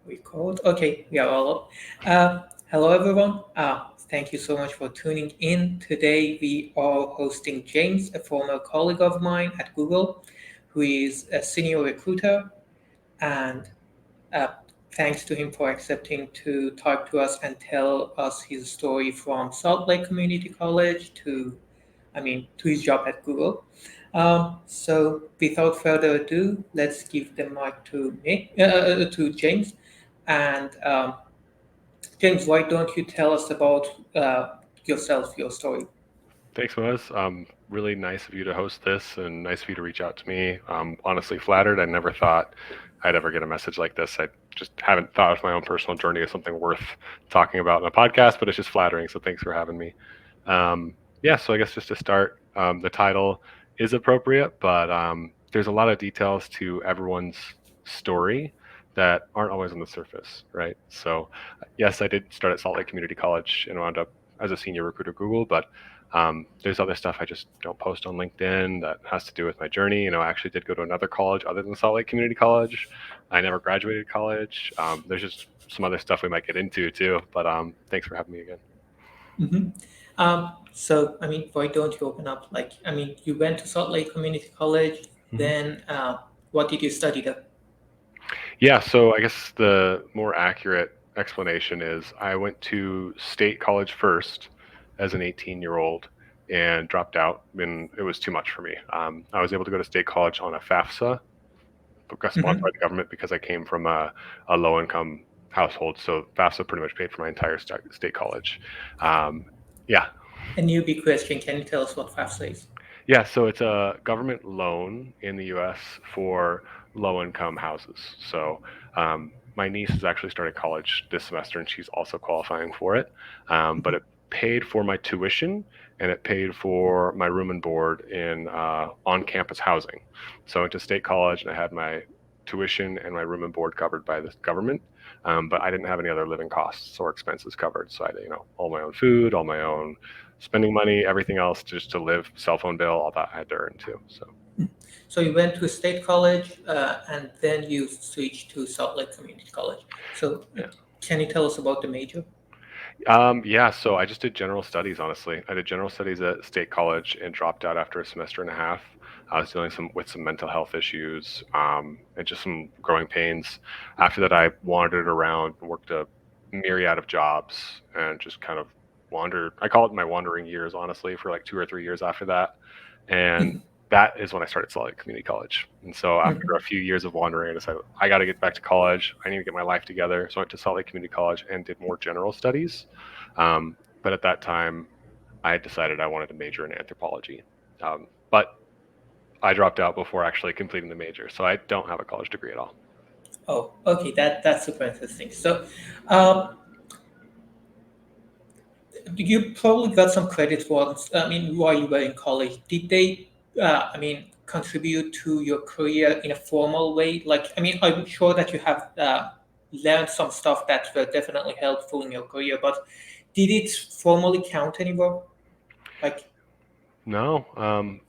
Record. Okay, we are all up. Hello, everyone. Thank you so much for tuning in. Today, we are hosting James, a former colleague of mine at Google, who is a senior recruiter. And uh, thanks to him for accepting to talk to us and tell us his story from Salt Lake Community College to his job at Google. So without further ado, let's give the mic to James. And James, why don't you tell us about yourself, your story? Thanks, Moaz. Really nice of you to host this and nice of you to reach out to me. Honestly flattered. I never thought I'd ever get a message like this. I just haven't thought of my own personal journey as something worth talking about in a podcast, but it's just flattering. So thanks for having me. Yeah, so I guess just to start, the title is appropriate, but there's a lot of details to everyone's story that aren't always on the surface, right? So, yes, I did start at Salt Lake Community College and wound up as a senior recruiter at Google, but there's other stuff I just don't post on LinkedIn that has to do with my journey. I actually did go to another college other than Salt Lake Community College. I never graduated college. There's just some other stuff we might get into too, but thanks for having me again. Mm-hmm. Why don't you open up? You went to Salt Lake Community College, Mhm. then what did you study there? Yeah, so I guess the more accurate explanation is I went to state college first as an 18-year-old and dropped out when it was too much for me. I was able to go to state college on a FAFSA, got sponsored Mm-hmm. by the government because I came from a low income household. So FAFSA pretty much paid for my entire state college. Um, yeah, A newbie question. Can you tell us what FAFSA is? yeah. So it's a government loan in the U.S. for low income houses. So my niece has actually started college this semester, and she's also qualifying for it. But it paid for my tuition and it paid for my room and board in on campus housing. So I went to state college and I had my tuition and my room and board covered by the government. But I didn't have any other living costs or expenses covered. So I had, all my own food, all my own spending money, everything else just to live, cell phone bill, all that I had to earn too. So So you went to a state college, and then you switched to Salt Lake Community College. So yeah. can you tell us about the major? Yeah, so I just did general studies, honestly. I did general studies at State College and dropped out after a semester and a half. I was dealing with some mental health issues and just some growing pains. After that, I wandered around and worked a myriad of jobs and just kind of wandered. I call it my wandering years, honestly, for like 2 or 3 years after that. And that is when I started Salt Lake Community College. And so after a few years of wandering, I decided I got to get back to college. I need to get my life together. So I went to Salt Lake Community College and did more general studies. But at that time, I had decided I wanted to major in anthropology. But I dropped out before actually completing the major. So I don't have a college degree at all. Oh, okay, that's super interesting. So, um, you probably got some credit for. While you were in college, did they, contribute to your career in a formal way? I'm sure that you have learned some stuff that were definitely helpful in your career, but did it formally count anywhere? Like, No,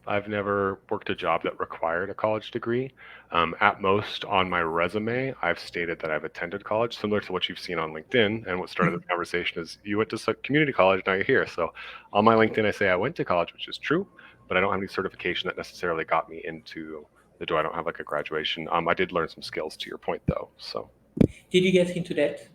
I've never worked a job that required a college degree. At most, on my resume, I've stated that I've attended college, similar to what you've seen on LinkedIn. And what started this conversation is you went to community college, now you're here. So on my LinkedIn, I say I went to college, which is true, but I don't have any certification that necessarily got me into the door. I don't have like a graduation. I did learn some skills to your point, though. So did you get into that?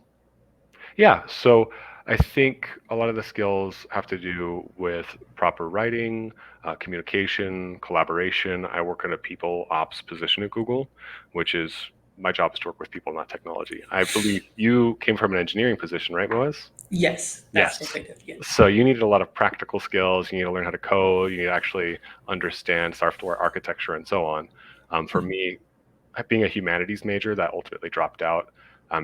yeah, so I think a lot of the skills have to do with proper writing, communication, collaboration. I work in a people ops position at Google, which is my job is to work with people, not technology. I believe you came from an engineering position, right, Moaz? Yes, that's what Yes. I did. Yes. So you needed a lot of practical skills. You need to learn how to code. You need to actually understand software architecture and so on. For me, being a humanities major that ultimately dropped out,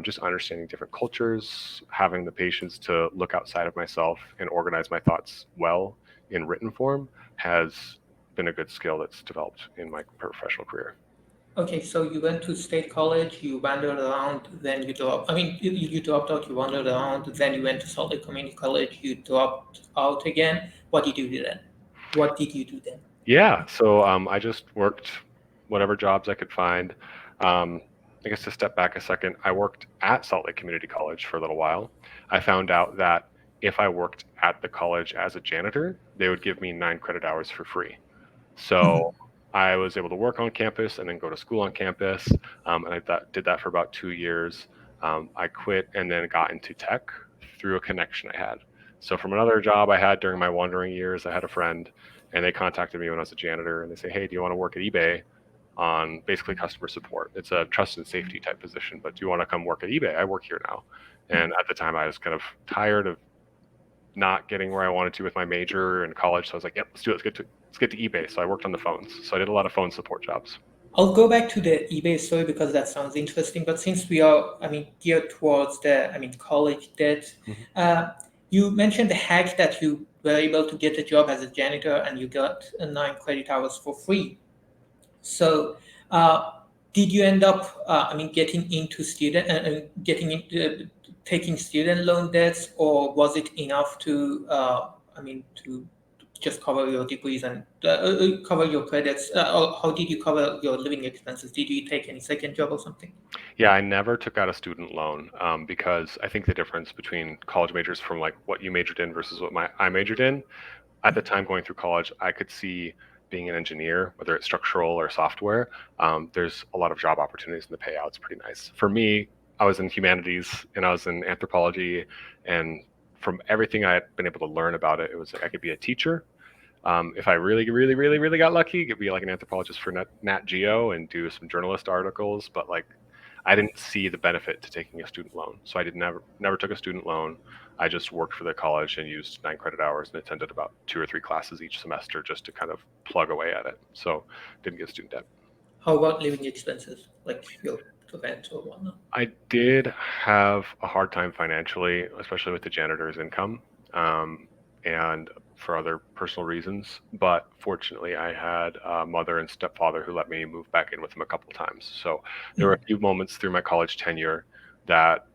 just understanding different cultures, having the patience to look outside of myself and organize my thoughts well in written form has been a good skill that's developed in my professional career. Okay, so you went to state college, you wandered around, then you dropped. You dropped out, you wandered around, then you went to Salt Lake Community College, you dropped out again. What did you do then? What did you do then? Yeah, so I just worked whatever jobs I could find. Um, I guess to step back a second, I worked at Salt Lake Community College for a little while. I found out that if I worked at the college as a janitor, they would give me 9 credit hours for free. So I was able to work on campus and then go to school on campus. And did that for about 2 years. I quit and then got into tech through a connection I had. So from another job I had during my wandering years, I had a friend and they contacted me when I was a janitor and they say, hey, do you want to work at eBay on basically customer support? It's a trust and safety type position, but do you want to come work at eBay? I work here now. And at the time I was kind of tired of not getting where I wanted to with my major in college. So I was like, yep, let's do it. Let's get to eBay. So I worked on the phones. So I did a lot of phone support jobs. I'll go back to the eBay story because that sounds interesting. But since we are, geared towards college debt, you mentioned the hack that you were able to get a job as a janitor and you got 9 credit hours for free. So, did you end up, getting into taking student loan debts, or was it enough to, to just cover your degrees and cover your credits? Or how did you cover your living expenses? Did you take any second job or something? Yeah, I never took out a student loan because I think the difference between college majors from like what you majored in versus what I majored in, at the time going through college, I could see being an engineer, whether it's structural or software, there's a lot of job opportunities and the payout's pretty nice. For me, I was in humanities and I was in anthropology, and from everything I had been able to learn about it, it was like I could be a teacher. If I really, really, really, really got lucky, could be like an anthropologist for Nat Geo and do some journalist articles. But like, I didn't see the benefit to taking a student loan, so I never took a student loan. I just worked for the college and used 9 credit hours and attended about 2 or 3 classes each semester just to kind of plug away at it. So didn't get student debt. How about living expenses, like your rent or whatnot? I did have a hard time financially, especially with the janitor's income, and for other personal reasons. But fortunately, I had a mother and stepfather who let me move back in with them a couple times. So there were a few moments through my college tenure that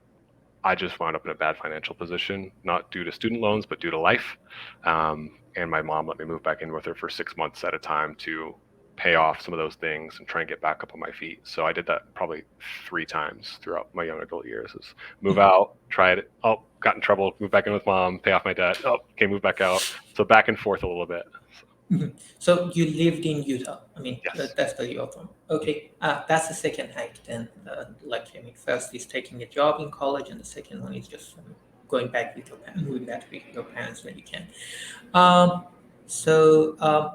I just wound up in a bad financial position, not due to student loans, but due to life. And my mom let me move back in with her for 6 months at a time to pay off some of those things and try and get back up on my feet. So I did that probably 3 times throughout my young adult years. Is move out, try it, oh, got in trouble, move back in with mom, pay off my debt, oh, okay, move back out. So back and forth a little bit. So you lived in Utah. Yes. That's where you're from. Okay, that's the second hike then. First is taking a job in college, and the second one is just going back with your parents, moving back with your parents when you can. So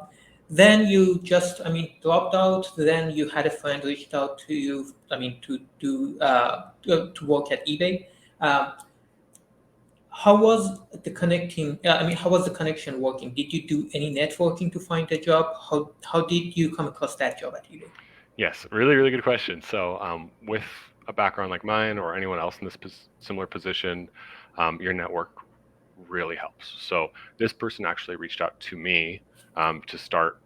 then you just, dropped out. Then you had a friend reached out to you. To do to work at eBay. How was the connecting? How was the connection working? Did you do any networking to find a job? How did you come across that job at eBay? Yes, really, really good question. So, with a background like mine or anyone else in this similar position, your network really helps. So, this person actually reached out to me to start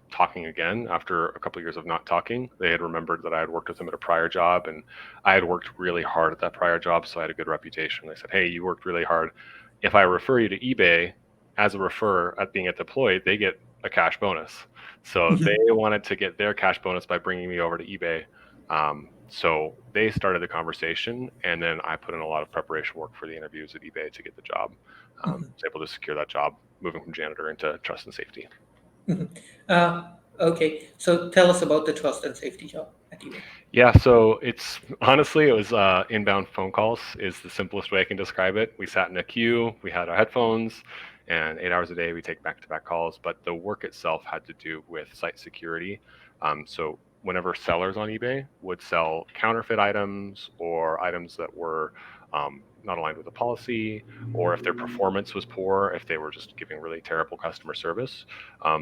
talking again after a couple of years of not talking. They had remembered that I had worked with them at a prior job, and I had worked really hard at that prior job, so I had a good reputation. They said, "Hey, you worked really hard. If I refer you to eBay as a referrer at being a deployed, they get a cash bonus." So they wanted to get their cash bonus by bringing me over to eBay. So they started the conversation, and then I put in a lot of preparation work for the interviews at eBay to get the job. Was able to secure that job, moving from janitor into trust and safety. Okay, so tell us about the trust and safety job at eBay. Yeah, so it was inbound phone calls is the simplest way I can describe it. We sat in a queue, we had our headphones, and 8 hours a day we take back-to-back calls. But the work itself had to do with site security. So whenever sellers on eBay would sell counterfeit items or items that were not aligned with the policy, or if their performance was poor, if they were just giving really terrible customer service,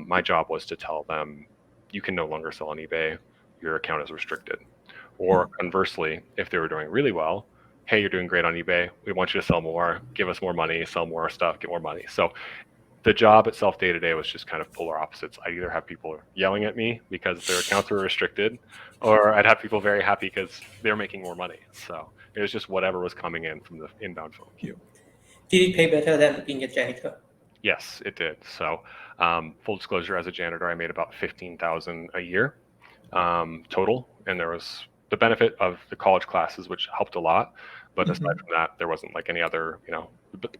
my job was to tell them, you can no longer sell on eBay, your account is restricted. Or conversely, if they were doing really well, hey, you're doing great on eBay, we want you to sell more, give us more money, sell more stuff, get more money. So the job itself day to day was just kind of polar opposites. I'd either have people yelling at me because their accounts were restricted, or I'd have people very happy because they're making more money. So it was just whatever was coming in from the inbound phone queue. Did it pay better than being a janitor? Yes, it did. So full disclosure, as a janitor, I made about $15,000 a year total, and there was the benefit of the college classes, which helped a lot. But aside Mhm. from that, there wasn't like any other,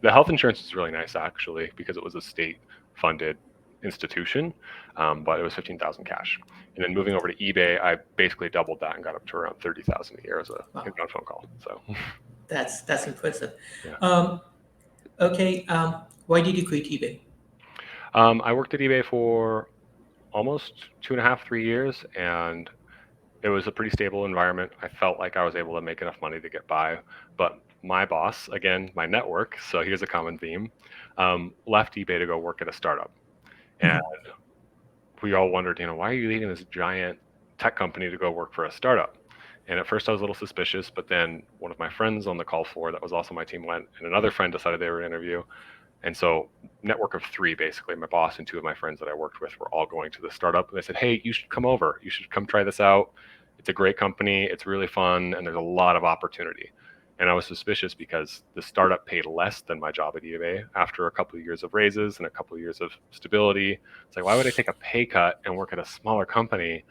the health insurance is really nice actually because it was a state funded institution, but it was 15,000 cash. And then moving over to eBay, I basically doubled that and got up to around 30,000 a year as a Wow, inbound phone call. So that's impressive. yeah. Um, okay, why did you quit eBay? I worked at eBay for almost 2.5, 3 years, and it was a pretty stable environment. I felt like I was able to make enough money to get by, but my boss, again, my network, so here's a common theme, left eBay to go work at a startup. And Mhm. we all wondered, why are you leaving this giant tech company to go work for a startup? And at first I was a little suspicious, but then one of my friends on the call floor that was also my team went, and another friend decided they were going to interview. And so, network of three, basically, my boss and two of my friends that I worked with were all going to the startup. And they said, hey, you should come over. You should come try this out. It's a great company. It's really fun. And there's a lot of opportunity. And I was suspicious because the startup paid less than my job at eBay after a couple of years of raises and a couple of years of stability. It's like, why would I take a pay cut and work at a smaller company?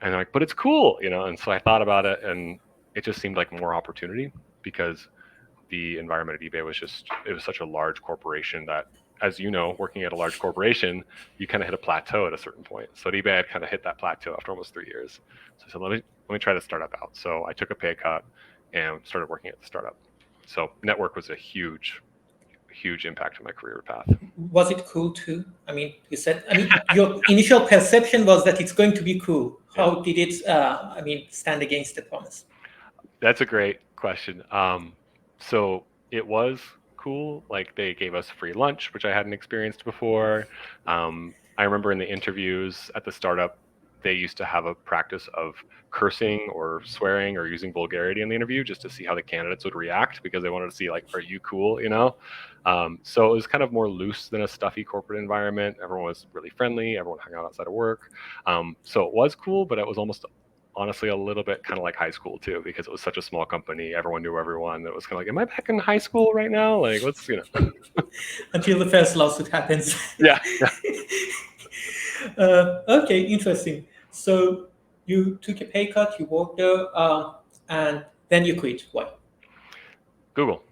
And they're like, but it's cool, And so I thought about it, and it just seemed like more opportunity because the environment at eBay it was such a large corporation that, as you know, working at a large corporation, you kind of hit a plateau at a certain point. So at eBay, I had kind of hit that plateau after almost 3 years. So I said, let me try the startup out. So I took a pay cut and started working at the startup. So network was a huge, huge impact on my career path. Was it cool too? I mean, you said, I mean, your initial perception was that it's going to be cool. Yeah, How did it, I mean, stand against the promise? that's a great question. So it was cool. Like they gave us free lunch, which I hadn't experienced before. I remember in the interviews at the startup, they used to have a practice of cursing or swearing or using vulgarity in the interview just to see how the candidates would react because they wanted to see like, are you cool? So it was kind of more loose than a stuffy corporate environment. Everyone was really friendly. Everyone hung out outside of work. So it was cool, but it was almost honestly a little bit kind of like high school too, because it was such a small company. Everyone knew everyone. It was kind of like, am I back in high school right now? Like, Until the first lawsuit happens. yeah, yeah. Okay, interesting. So you took a pay cut, you worked there, and then you quit. Why? Google.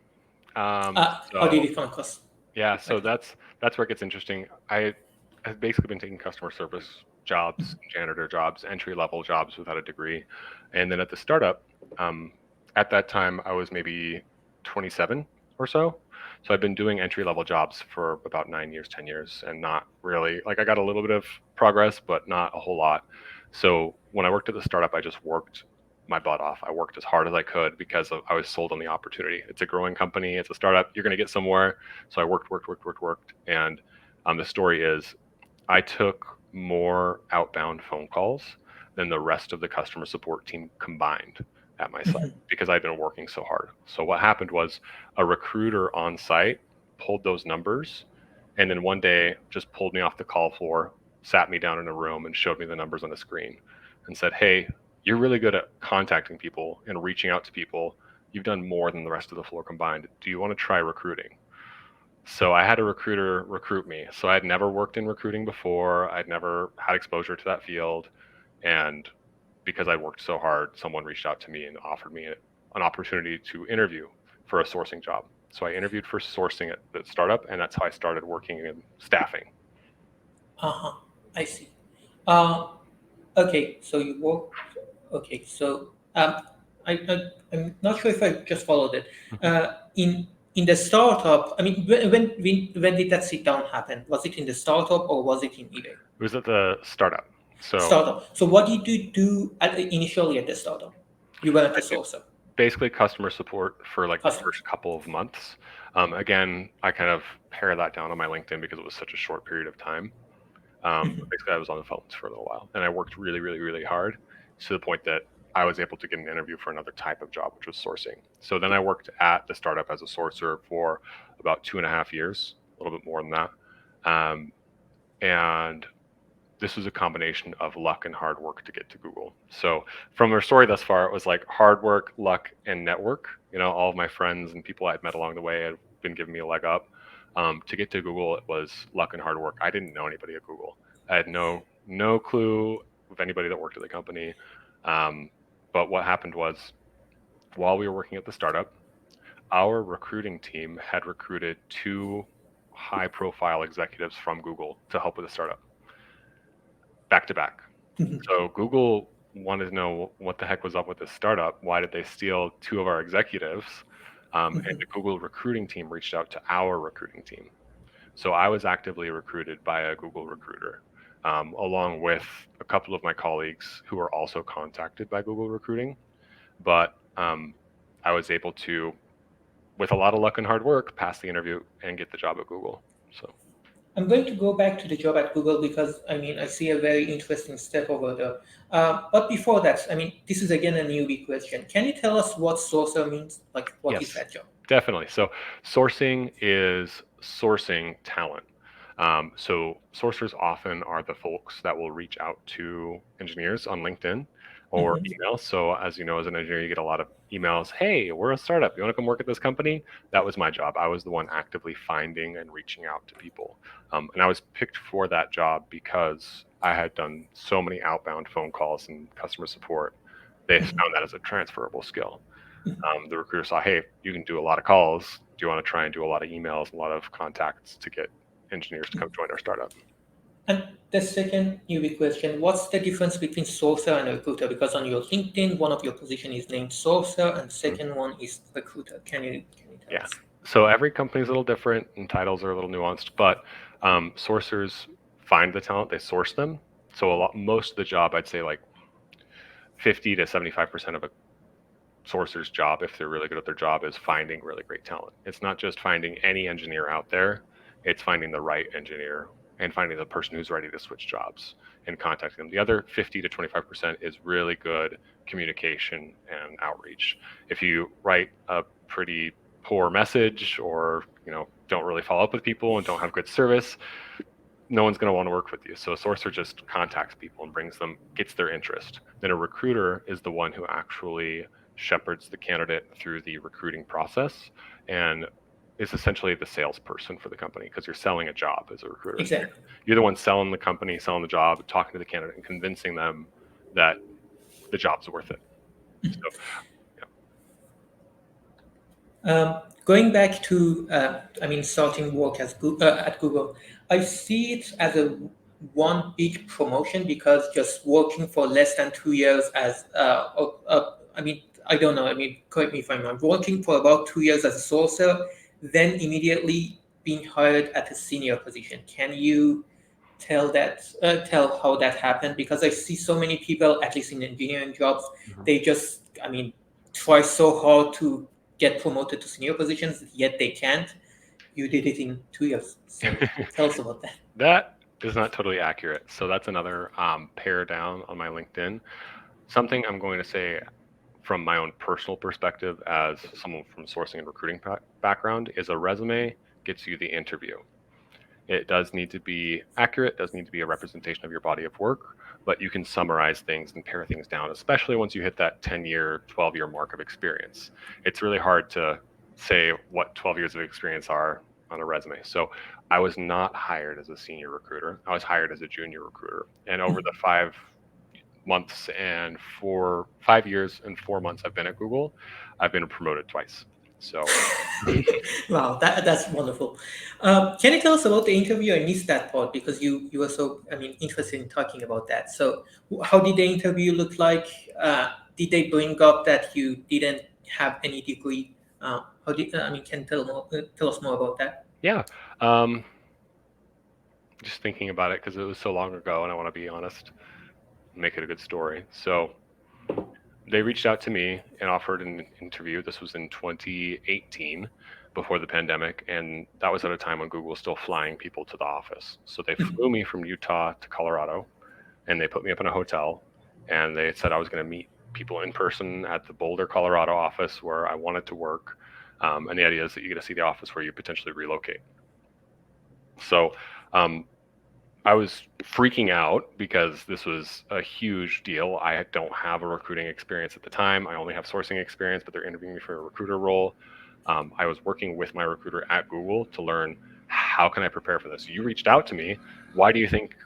How did So it come across? yeah, so Like that? that's where it gets interesting. I've basically been taking customer service jobs, janitor jobs, entry level jobs without a degree, and then at the startup, um, at that time I was maybe 27 or so. So I've been doing entry level jobs for about 9 years, 10 years, and not really like I got a little bit of progress, but not a whole lot. So when I worked at the startup, I just worked my butt off. I worked as hard as I could because I was sold on the opportunity. It's a growing company. It's a startup. You're going to get somewhere. So I worked. And the story is I took more outbound phone calls than the rest of the customer support team combined at my site Mhm. because I'd been working so hard. So what happened was a recruiter on site pulled those numbers and then one day just pulled me off the call floor, sat me down in a room and showed me the numbers on the screen and said, hey, you're really good at contacting people and reaching out to people. You've done more than the rest of the floor combined. Do you want to try recruiting? So I had a recruiter recruit me. So I'd never worked in recruiting before. I'd never had exposure to that field. And because I worked so hard, someone reached out to me and offered me an opportunity to interview for a sourcing job. So I interviewed for sourcing at the startup, and that's how I started working in staffing. Uh-huh. I see. Uh, okay, so you work. Okay, so I'm not sure if I just followed it. In the startup, I mean, when did that sit down happen? Was it in the startup or was it in eBay? It was at the startup. So Startup. So what did you do initially at the startup? You weren't I a did sourcer. basically customer support for like the Customer. first couple of months. Again, I kind of pare that down on my LinkedIn because it was such a short period of time. Mhm. Basically, I was on the phones for a little while, and I worked really, really, really hard to the point that I was able to get an interview for another type of job, which was sourcing. So then I worked at the startup as a sourcer for about 2.5 years, a little bit more than that. Um, and this was a combination of luck and hard work to get to Google. So from our story thus far, it was like hard work, luck, and network. All of my friends and people I'd met along the way had been giving me a leg up. To get to Google, it was luck and hard work. I didn't know anybody at Google. I had no clue of anybody that worked at the company. Um, But what happened was, while we were working at the startup, our recruiting team had recruited 2 high-profile executives from Google to help with the startup, back to back. So Google wanted to know what the heck was up with this startup. Why did they steal 2 of our executives? And the Google recruiting team reached out to our recruiting team. So I was actively recruited by a Google recruiter, along with a couple of my colleagues who were also contacted by Google Recruiting. But I was able to, with a lot of luck and hard work, pass the interview and get the job at Google. So I'm going to go back to the job at Google because I mean I see a very interesting step over there. But before that, I mean this is again a newbie question. Can you tell us what sourcer means? Like what is yes, that job? definitely. So sourcing is sourcing talent. So sourcers often are the folks that will reach out to engineers on LinkedIn or Mhm. email. So as you know, as an engineer, you get a lot of emails. Hey, we're a startup. You want to come work at this company? That was my job. I was the one actively finding and reaching out to people. And I was picked for that job because I had done so many outbound phone calls and customer support. They found that as a transferable skill. The recruiter saw, hey, you can do a lot of calls. Do you want to try and do a lot of emails, a lot of contacts to get engineers to come join our startup? And the second newbie question, what's the difference between sourcer and recruiter? Because on your LinkedIn, one of your position is named sourcer and Mhm. second one is recruiter. Can you tell Yeah. us? So every company is a little different and titles are a little nuanced, but sourcers find the talent, they source them. So most of the job, I'd say like 50 to 75% of a sourcer's job, if they're really good at their job, is finding really great talent. It's not just finding any engineer out there, it's finding the right engineer and finding the person who's ready to switch jobs and contacting them. The other 50 to 25% is really good communication and outreach. If you write a pretty poor message or, don't really follow up with people and don't have good service, no one's going to want to work with you. So a sourcer just contacts people and gets their interest. Then a recruiter is the one who actually shepherds the candidate through the recruiting process and is essentially the salesperson for the company because you're selling a job as a recruiter. Exactly. You're the one selling the company, selling the job, talking to the candidate and convincing them that the job's worth it. So, Going back to, I mean, starting work at Google, I see it as a one big promotion because just working for less than 2 years I mean, I don't know. I mean, correct me if I'm wrong. Working for about 2 years as a sourcer, then immediately being hired at a senior position. Can you tell how that happened? Because I see so many people, at least in engineering jobs, yeah. they just, I mean, try so hard to get promoted to senior positions, yet they can't. You did it in 2 years. So tell us about that. That is not totally accurate. So that's another pair down on my LinkedIn. Something I'm going to say from my own personal perspective as someone from sourcing and recruiting background is a resume gets you the interview. It does need to be accurate, does need to be a representation of your body of work, but you can summarize things and pare things down, especially once you hit that 10-year, 12-year mark of experience. It's really hard to say what 12 years of experience are on a resume. So I was not hired as a senior recruiter. I was hired as a junior recruiter. And over the 5 years and 4 months I've been at Google, I've been promoted twice. So Wow, that's wonderful. Can you tell us about the interview? I missed that part because you were so, I mean, interested in talking about that. So how did the interview look like? Did they bring up that you didn't have any degree? I mean, can you tell us more about that? yeah, just thinking about it because it was so long ago and I want to be honest, make it a good story. So they reached out to me and offered an interview. This was in 2018 before the pandemic. And that was at a time when Google was still flying people to the office. So they flew me from Utah to Colorado and they put me up in a hotel and they said I was going to meet people in person at the Boulder, Colorado office where I wanted to work. And the idea is that you get to see the office where you potentially relocate. So I was freaking out because this was a huge deal. I don't have a recruiting experience at the time. I only have sourcing experience, but they're interviewing me for a recruiter role. I was working with my recruiter at Google to learn how can I prepare for this. You reached out to me. Why do you think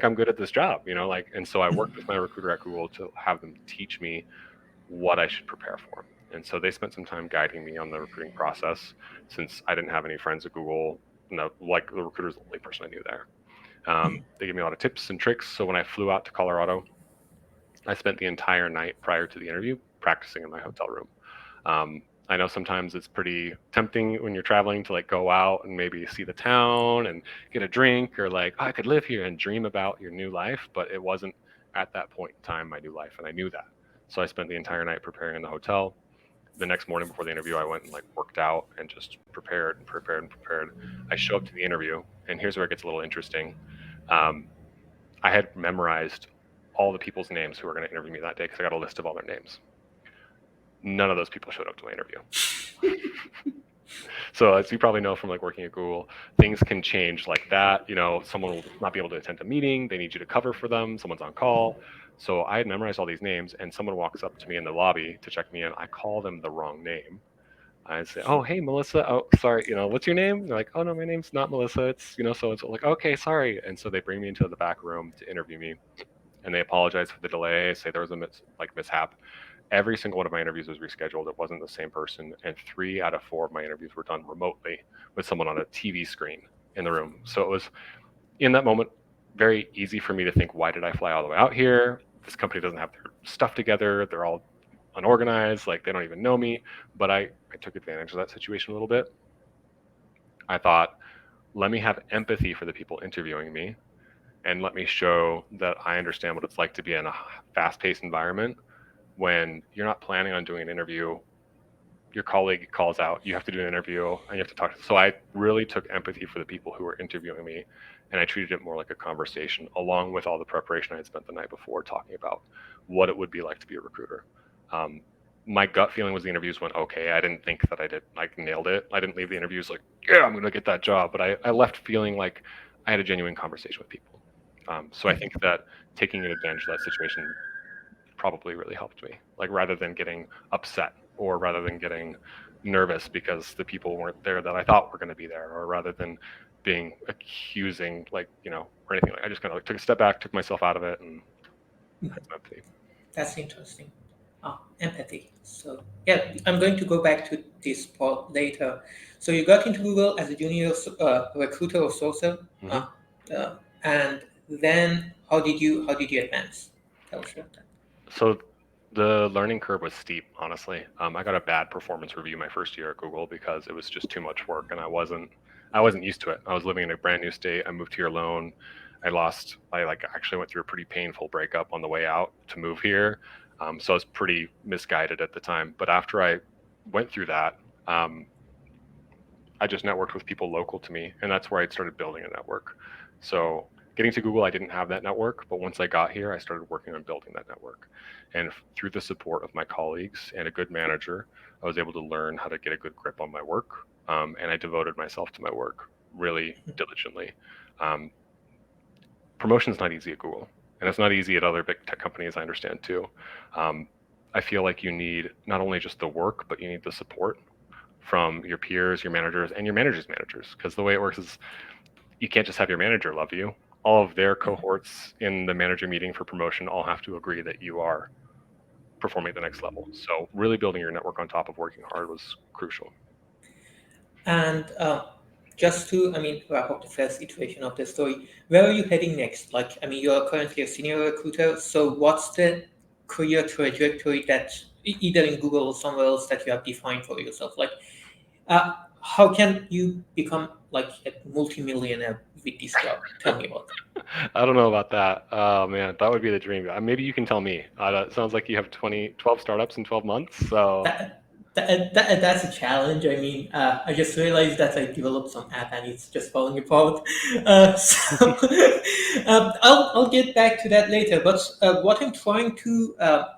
I'm good at this job? And so I worked with my recruiter at Google to have them teach me what I should prepare for. And so they spent some time guiding me on the recruiting process, since I didn't have any friends at Google. No, like the recruiter's the only person I knew there. They gave me a lot of tips and tricks. So when I flew out to Colorado, I spent the entire night prior to the interview practicing in my hotel room. I know sometimes it's pretty tempting when you're traveling to like go out and maybe see the town and get a drink, or like, oh, I could live here and dream about your new life, but it wasn't at that point in time my new life, and I knew that. So I spent the entire night preparing in the hotel. The next morning before the interview, I went and like worked out and just prepared and prepared and prepared. I show up to the interview, and here's where it gets a little interesting. Um, I had memorized all the people's names who were going to interview me that day because I got a list of all their names. None of those people showed up to my interview. So as you probably know from like working at Google, things can change like that. You know, someone will not be able to attend a meeting. They need you to cover for them. Someone's on call. So I had memorized all these names, and someone walks up to me in the lobby to check me in. I call them the wrong name. I say, "Oh, hey, Melissa. Oh, sorry. You know, what's your name?" They're like, "Oh no, my name's not Melissa. It's so and so." Like, "Okay, sorry." And so they bring me into the back room to interview me, and they apologize for the delay. Say there was a mishap. Every single one of my interviews was rescheduled. It wasn't the same person, and 3 out of 4 of my interviews were done remotely with someone on a TV screen in the room. So it was, in that moment, very easy for me to think, why did I fly all the way out here? This company doesn't have their stuff together. They're all unorganized. Like, they don't even know me. But I took advantage of that situation a little bit. I thought, let me have empathy for the people interviewing me, and let me show that I understand what it's like to be in a fast-paced environment. When you're not planning on doing an interview, your colleague calls out, you have to do an interview, and you have to talk. So I really took empathy for the people who were interviewing me, and I treated it more like a conversation, along with all the preparation I had spent the night before talking about what it would be like to be a recruiter. Um, my gut feeling was the interviews went okay. I didn't think that I did like nailed it. I didn't leave the interviews like, yeah, I'm gonna get that job, but I left feeling like I had a genuine conversation with people. So I think that taking advantage of that situation probably really helped me. Like, rather than getting upset, or rather than getting nervous because the people weren't there that I thought were going to be there, or rather than being accusing, like, or anything. Like, I just kind of like took a step back, took myself out of it, and had some empathy. That's interesting. Empathy. So yeah, I'm going to go back to this part later. So you got into Google as a junior recruiter or sourcer, Mm-hmm. and then how did you advance? Tell us about that. So the learning curve was steep, honestly. I got a bad performance review my first year at Google because it was just too much work, and I wasn't used to it. I was living in a brand new state. I moved here alone. I like actually went through a pretty painful breakup on the way out to move here. So I was pretty misguided at the time. But after I went through that, um, I just networked with people local to me, and that's where I started building a network. So getting to Google, I didn't have that network, but once I got here, I started working on building that network. And through the support of my colleagues and a good manager, I was able to learn how to get a good grip on my work, and I devoted myself to my work really diligently. Um, Promotion's not easy at Google, and it's not easy at other big tech companies, I understand too. Um, I feel like you need not only just the work, but you need the support from your peers, your managers, and your managers' managers. Because the way it works is, you can't just have your manager love you. All of their cohorts in the manager meeting for promotion all have to agree that you are performing at the next level. So really building your network on top of working hard was crucial. And just to, wrap up the first iteration of the story, where are you heading next? Like, you're currently a senior recruiter, so what's the career trajectory that either in Google or somewhere else that you have defined for yourself? Like, how can you become like a multimillionaire with this job? Tell me about that. I don't know about that. Oh man, that would be the dream. Maybe you can tell me. It sounds like you have 12 startups in 12 months. So That's a challenge. I just realized that I developed some app and it's just falling apart. I'll get back to that later. But what I'm trying to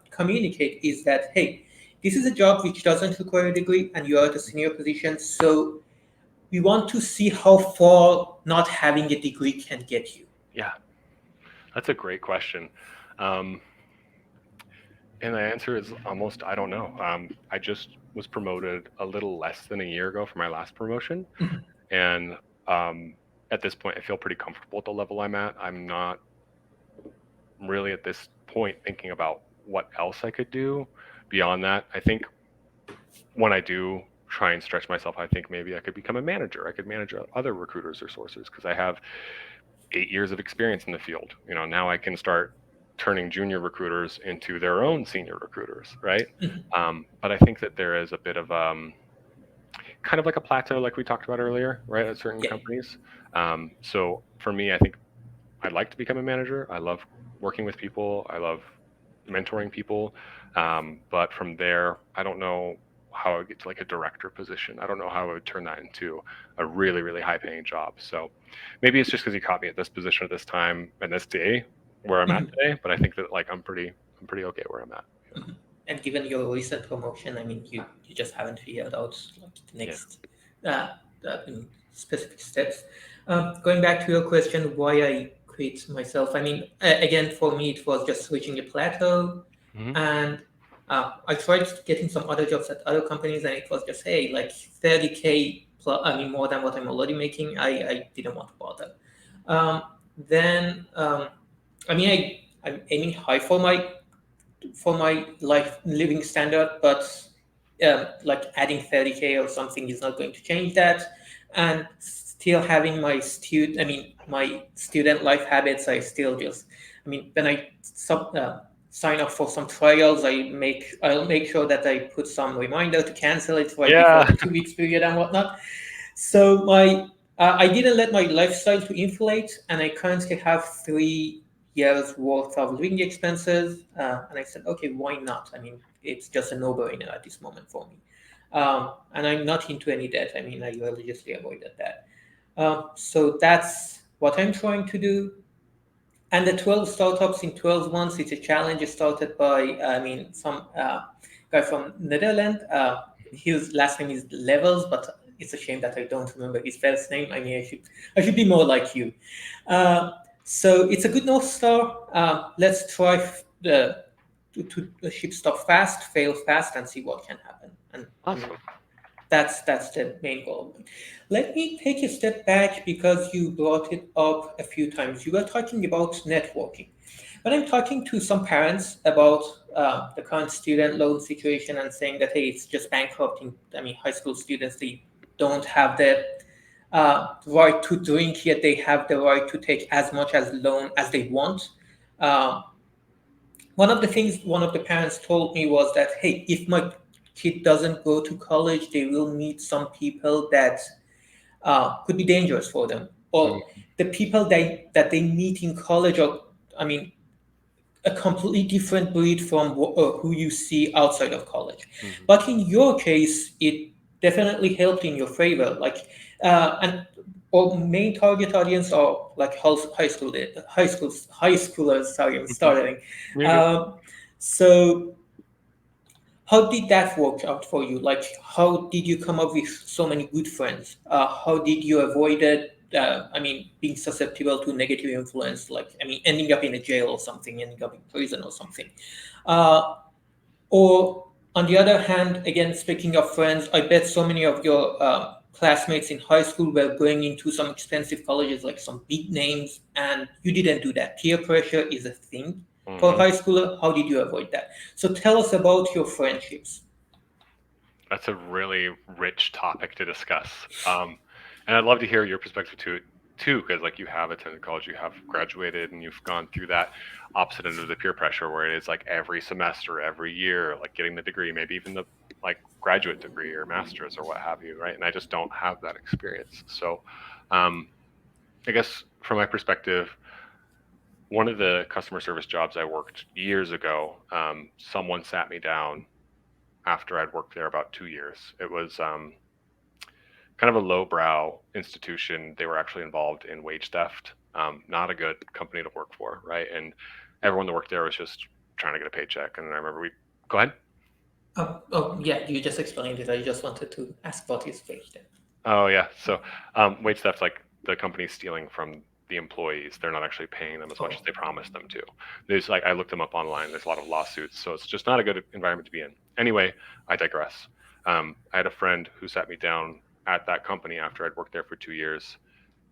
communicate is that, hey, this is a job which doesn't require a degree, and you are at a senior position. So we want to see how far not having a degree can get you. yeah, that's a great question. Um, and the answer is almost, I don't know. I just was promoted a little less than a year ago for my last promotion. And at this point, I feel pretty comfortable at the level I'm at. I'm not really at this point thinking about what else I could do, beyond that, I think when I do try and stretch myself, I think maybe I could become a manager. I could manage other recruiters or sourcers because I have 8 years of experience in the field. Now I can start turning junior recruiters into their own senior recruiters, right? But I think that there is a bit of kind of like a plateau, like we talked about earlier, right, at certain Yeah. companies. So for me, I think I'd like to become a manager. I love working with people. I love mentoring people. But from there, I don't know how I would get to like a director position. I don't know how I would turn that into a really, really high paying job. So maybe it's just because you caught me at this position at this time and this day where I'm at today. But I think that like I'm pretty okay where I'm at. And given your recent promotion, I mean, you just haven't figured out like the Yeah. next specific steps. Going back to your question, why I quit myself, I mean, again, for me, it was just reaching a plateau, Hmm. and I tried getting some other jobs at other companies, and it was just, hey, like 30K plus, I mean, more than what I'm already making. I didn't want to bother. Then, I mean, I'm aiming high for my life living standard, but like adding 30K or something is not going to change that. And still having my student life habits, I mean, when sign up for some trials, I'll make sure that I put some reminder to cancel it right before Yeah. the 2 weeks period and whatnot. So I didn't let my lifestyle to inflate, and I currently have 3 years worth of living expenses. And I said, okay, why not? I mean, it's just a no-brainer at this moment for me. And I'm not into any debt. I mean, I religiously avoided that. So that's what I'm trying to do. And the 12 startups in 12 months, it's a challenge started by, I mean, some guy from Netherlands. His last name is Levels, but it's a shame that I don't remember his first name. I mean, I should be more like you. Uh, so it's a good North Star. Let's try to ship stuff fast, fail fast, and see what can happen. And I mean, Awesome. that's the main goal. Let me take a step back because you brought it up a few times. You were talking about networking. When I'm talking to some parents about the current student loan situation and saying that, hey, it's just bankrupting, I mean, high school students, they don't have the right to drink, yet they have the right to take as much as loan as they want. Um, One of the things one of the parents told me was that, hey, if my kid doesn't go to college, they will meet some people that could be dangerous for them, or the people that they meet in college are, I mean, a completely different breed from who you see outside of college. Mm-hmm. But in your case, it definitely helped in your favor. Like, and our main target audience are like high schoolers. Sorry, I'm stuttering. You're good. Um, so how did that work out for you? Like, how did you come up with so many good friends? How did you avoid it? I mean, being susceptible to negative influence, like, I mean, ending up in a jail or something, ending up in prison or something. Uh, or on the other hand, again, speaking of friends, I bet so many of your classmates in high school were going into some expensive colleges, like some big names, and you didn't do that. Peer pressure is a thing for a Mm-hmm. high schooler. How did you avoid that? So tell us about your friendships. That's a really rich topic to discuss. And I'd love to hear your perspective to it too, because like you have attended college, you have graduated, and you've gone through that opposite end of the peer pressure, where it is like every semester, every year, like getting the degree, maybe even the like graduate degree or master's or what have you, right? And I just don't have that experience. So, um, I guess from my perspective, one of the customer service jobs I worked years ago, someone sat me down after I'd worked there about 2 years. It was kind of a lowbrow institution. They were actually involved in wage theft. Not a good company to work for, right? And everyone that worked there was just trying to get a paycheck. And I remember we go ahead. Oh, yeah, you just explained it. I just wanted to ask about his face then. Oh yeah. So wage theft, like the company stealing from the employees. They're not actually paying them as much as Oh, they promised them to. There's like I looked them up online. There's a lot of lawsuits, so it's just not a good environment to be in. Anyway, I digress. I had a friend who sat me down at that company after I'd worked there for 2 years,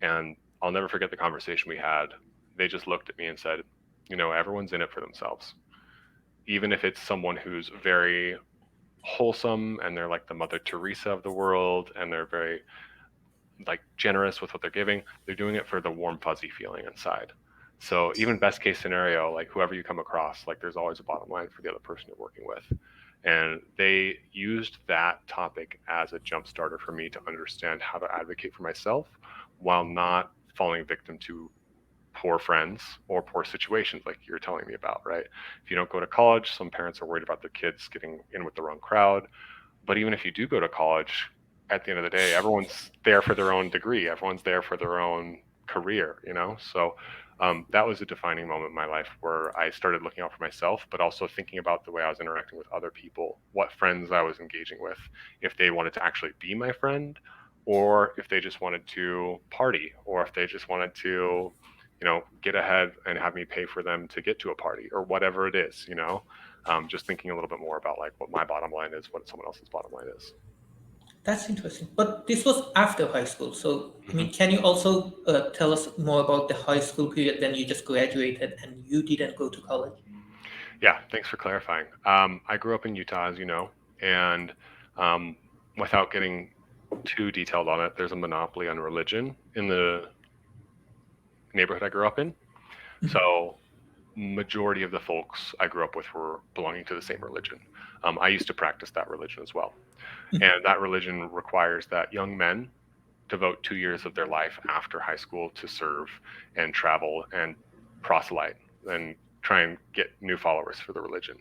and I'll never forget the conversation we had. They just looked at me and said, "You know, everyone's in it for themselves. even if it's someone who's very wholesome and they're like the Mother Teresa of the world and they're very like generous with what they're giving, they're doing it for the warm fuzzy feeling inside. So even best case scenario, like whoever you come across, like there's always a bottom line for the other person you're working with. And they used that topic as a jump starter for me to understand how to advocate for myself while not falling victim to poor friends or poor situations like you're telling me about, right? If you don't go to college, some parents are worried about their kids getting in with the wrong crowd. But even if you do go to college, at the end of the day, everyone's there for their own degree. Everyone's there for their own career, you know? So that was a defining moment in my life where I started looking out for myself, but also thinking about the way I was interacting with other people, what friends I was engaging with, if they wanted to actually be my friend, or if they just wanted to party, or if they just wanted to, get ahead and have me pay for them to get to a party or whatever it is, just thinking a little bit more about like what my bottom line is, what someone else's bottom line is. That's interesting. But this was after high school. So, I Mm-hmm. mean, can you also tell us more about the high school period when you just graduated and you didn't go to college? Yeah, thanks for clarifying. I grew up in Utah, as you know, and um, without getting too detailed on it, there's a monopoly on religion in the neighborhood I grew up in. So majority of the folks I grew up with were belonging to the same religion. I used to practice that religion as well. And that religion requires that young men devote 2 years of their life after high school to serve and travel and proselyte and try and get new followers for the religion.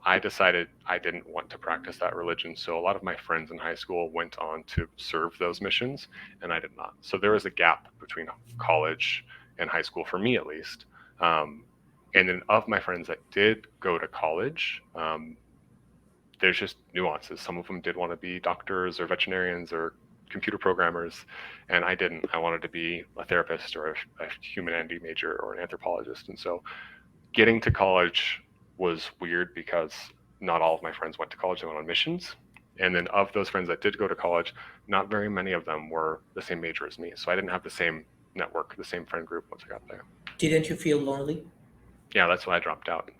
I decided I didn't want to practice that religion. So a lot of my friends in high school went on to serve those missions, and I did not. So there was a gap between college and high school, for me at least. And then of my friends that did go to college, there's just nuances. Some of them did want to be doctors or veterinarians or computer programmers, and I didn't. I wanted to be a therapist or a humanity major or an anthropologist. And so getting to college was weird because not all of my friends went to college. They went on missions. And then of those friends that did go to college, not very many of them were the same major as me. So I didn't have the same network, the same friend group once I got there. Didn't you feel lonely? Yeah, that's why I dropped out.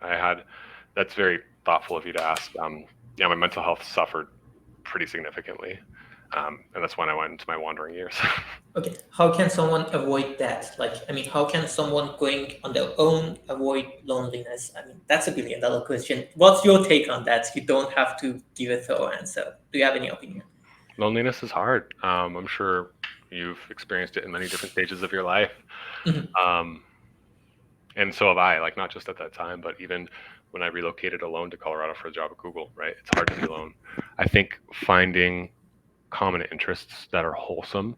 That's very thoughtful of you to ask. Yeah, my mental health suffered pretty significantly. And that's when I went into my wandering years. Okay, how can someone avoid that? Like, I mean, how can someone going on their own avoid loneliness? I mean, that's a billion-dollar question. What's your take on that? You don't have to give a thorough answer. Do you have any opinion? Loneliness is hard. I'm sure you've experienced it in many different stages of your life. Um, and so have I, like not just at that time, but even when I relocated alone to Colorado for a job at Google, right? It's hard to be alone. I think finding common interests that are wholesome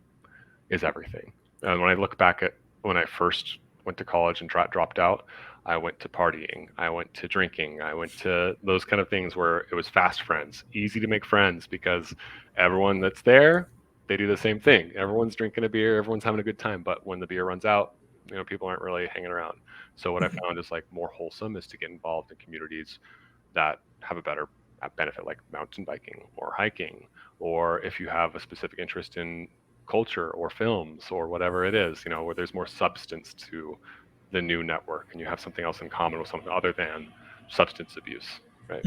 is everything. And when I look back at when I first went to college and dropped out, I went to partying, I went to drinking, I went to those kind of things where it was fast friends, easy to make friends because everyone that's there, they do the same thing. Everyone's drinking a beer, everyone's having a good time. But when the beer runs out, people aren't really hanging around. So what I found is like more wholesome is to get involved in communities that have a better benefit, like mountain biking or hiking, or if you have a specific interest in culture or films or whatever it is, where there's more substance to the new network and you have something else in common with something other than substance abuse, right?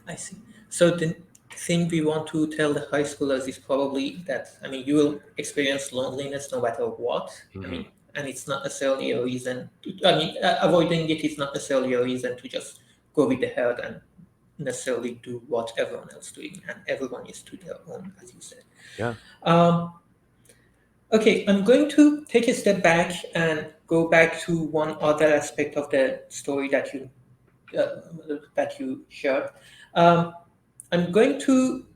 I see. So the thing we want to tell the high schoolers is probably that, I mean, you will experience loneliness no matter what. I Mm-hmm. mean, and it's not necessarily a reason, I mean, avoiding it is not necessarily a reason to just go with the herd and necessarily do what everyone else is doing, and everyone is to their own, as you said. Yeah. Um, okay, I'm going to take a step back and go back to one other aspect of the story that you shared. Um, I'm going to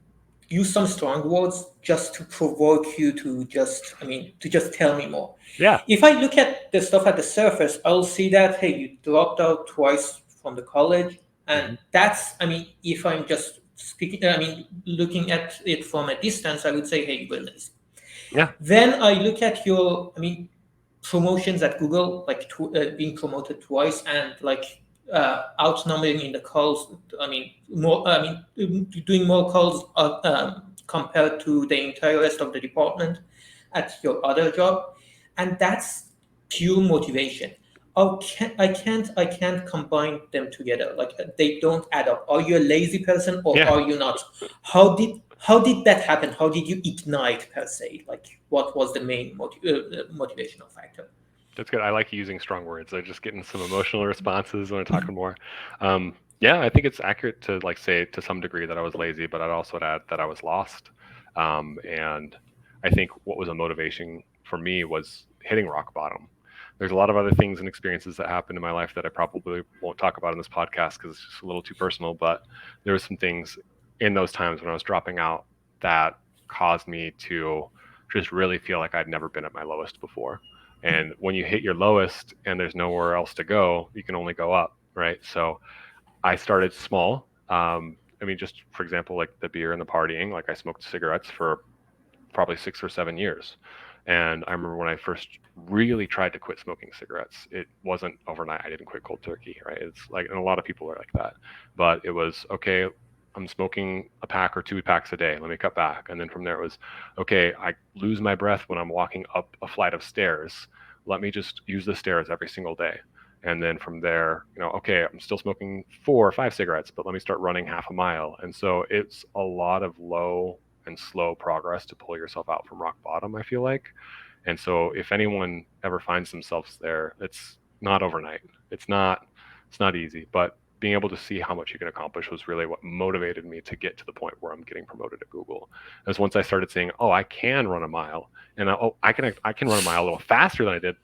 use some strong words just to provoke you to just tell me more. Yeah. If I look at the stuff at the surface, I'll see that, hey, you dropped out twice from the college. And that's, I mean, if I'm just speaking, I mean, looking at it from a distance, I would say, hey, you were lazy. Yeah. Then I look at your, I mean, promotions at Google, like being promoted twice and like outnumbering in the calls. I mean, more. I mean, doing more calls compared to the entire rest of the department at your other job, and that's pure motivation. I can't combine them together. Like they don't add up. Are you a lazy person or Yeah, are you not? How did that happen? How did you ignite per se? Like what was the main motivational factor? that's good. I like using strong words. I'm just getting some emotional responses when I'm talking more. Yeah, I think it's accurate to like say to some degree that I was lazy, but I'd also add that I was lost. And I think what was a motivation for me was hitting rock bottom. There's a lot of other things and experiences that happened in my life that I probably won't talk about in this podcast because it's just a little too personal. But there were some things in those times when I was dropping out that caused me to just really feel like I'd never been at my lowest before. And when you hit your lowest and there's nowhere else to go, you can only go up, right? So I started small. I mean, just for example, like the beer and the partying, like I smoked cigarettes for probably 6 or 7 years. And I remember when I first really tried to quit smoking cigarettes, it wasn't overnight. I didn't quit cold turkey, right? It's like, and a lot of people are like that. But it was, okay, I'm smoking a pack or 2 packs a day. Let me cut back. And then from there, it was, okay, I lose my breath when I'm walking up a flight of stairs. Let me just use the stairs every single day. And then from there, okay, I'm still smoking 4 or 5 cigarettes, but let me start running half a mile. And so it's a lot of low and slow progress to pull yourself out from rock bottom, I feel like. And so if anyone ever finds themselves there, it's not overnight. It's not easy, but being able to see how much you can accomplish was really what motivated me to get to the point where I'm getting promoted at Google. As once I started saying, "Oh, I can run a mile," and "Oh, I can run a mile a little faster than I did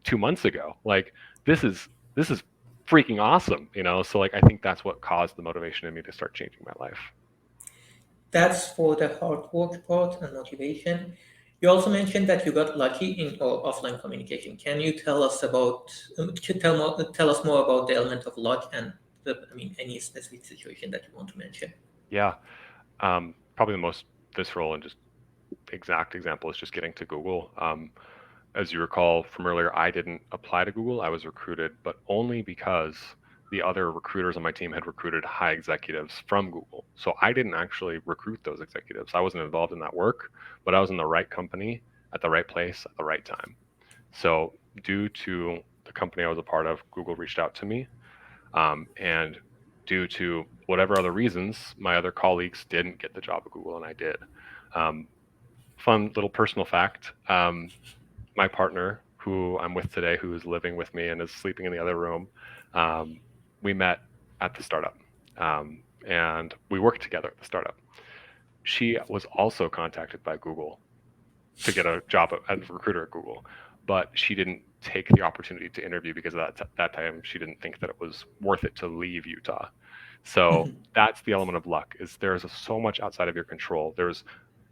2 months ago." Like this is freaking awesome. So like I think that's what caused the motivation in me to start changing my life. That's for the hard work part and motivation. You also mentioned that you got lucky in your offline communication. Can you tell us about tell us more about the element of luck and any specific situation that you want to mention? Yeah. Probably the most visceral and just exact example is just getting to Google. As you recall from earlier, I didn't apply to Google. I was recruited, but only because the other recruiters on my team had recruited high executives from Google. So I didn't actually recruit those executives. I wasn't involved in that work, but I was in the right company at the right place at the right time. So due to the company I was a part of, Google reached out to me. And due to whatever other reasons, my other colleagues didn't get the job at Google and I did. Um, Fun little personal fact, my partner, who I'm with today, who is living with me and is sleeping in the other room, um, we met at the startup, and we worked together at the startup. She was also contacted by Google to get a job as a recruiter at Google, but she didn't take the opportunity to interview because at that time she didn't think that it was worth it to leave Utah. So that's the element of luck. Is there's so much outside of your control. There's